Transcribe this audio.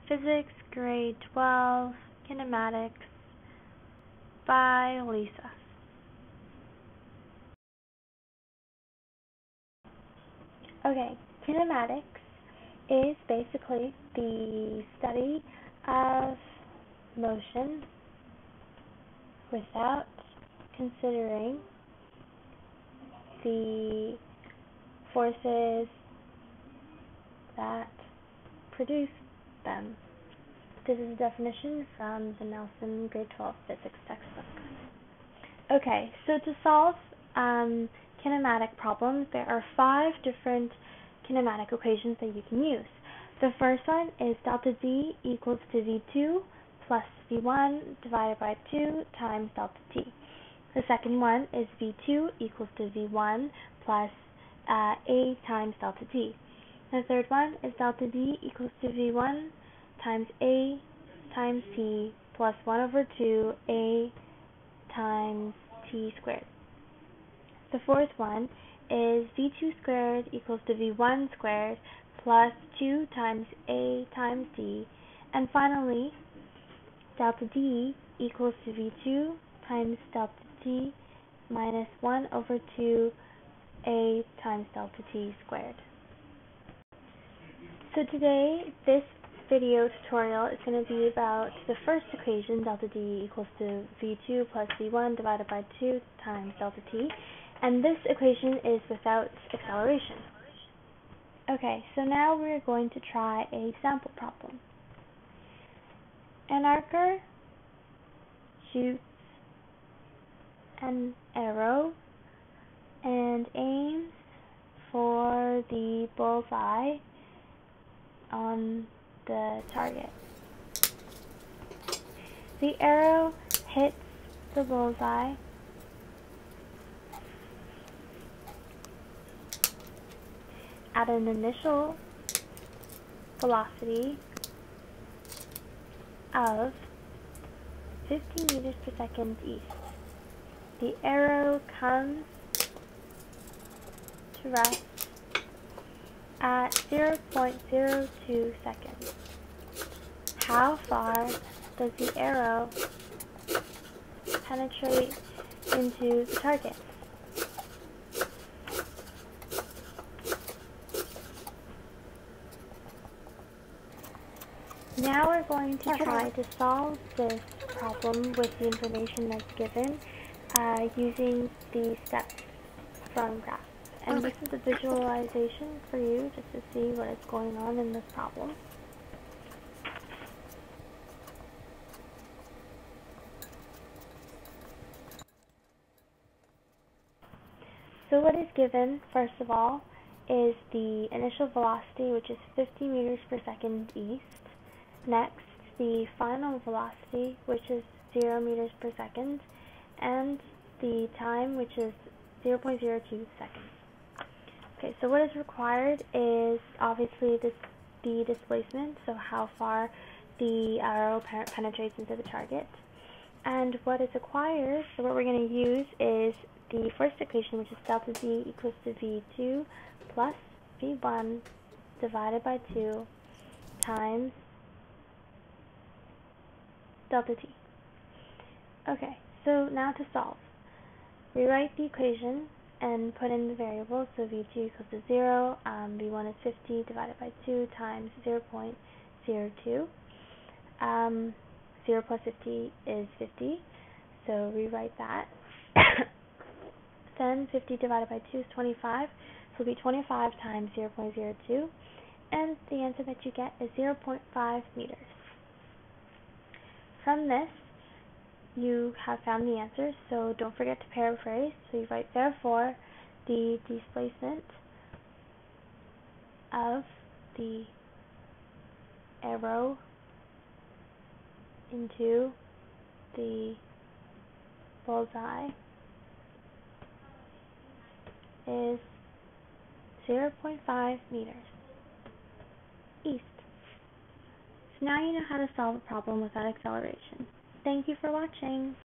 Physics, Grade 12, Kinematics, by Lisa. Okay, kinematics is basically the study of motion without considering the forces that produce them. This is a definition from the Nelson Grade 12 Physics textbook. Okay, so to solve kinematic problems, there are 5 different kinematic equations that you can use. The first one is delta Z equals to V2 plus V1 divided by 2 times delta T. The second one is V2 equals to V1 plus A times delta T. The third one is delta D equals to V1 times A times T plus 1 over 2 A times T squared. The fourth one is V2 squared equals to V1 squared plus 2 times A times D. And finally, delta D equals to V2 times delta T minus 1 over 2 A times delta T squared. So today, this video tutorial is going to be about the first equation, delta D equals to V2 plus V1 divided by 2 times delta T. And this equation is without acceleration. Okay, so now we're going to try a sample problem. An archer shoots an arrow and aims for the bullseye on the target. The arrow hits the bullseye at an initial velocity of 50 meters per second east. The arrow comes to rest at 0.02 seconds. How far does the arrow penetrate into the target? Now we're going to try to solve this problem with the information that's given using the steps from Grare. And this is a visualization for you just to see what is going on in this problem. So what is given, first of all, is the initial velocity, which is 50 meters per second east. Next, the final velocity, which is 0 meters per second, and the time, which is 0.02 seconds. Okay, so what is required is obviously the displacement, so how far the arrow penetrates into the target. And what is required, so what we're going to use is the first equation, which is delta Z equals to V2 plus V1 divided by 2 times delta T. Okay, so now to solve. Rewrite the equation and put in the variables, so V2 equals to 0, V1 is 50 divided by 2 times 0.02. 0 plus 50 is 50, so rewrite that. Then 50 divided by 2 is 25, so it'll be 25 times 0.02, and the answer that you get is 0.5 meters. From this, you have found the answer, so don't forget to paraphrase. So you write, therefore, the displacement of the arrow into the bullseye is 0.5 meters east. So now you know how to solve a problem without acceleration. Thank you for watching.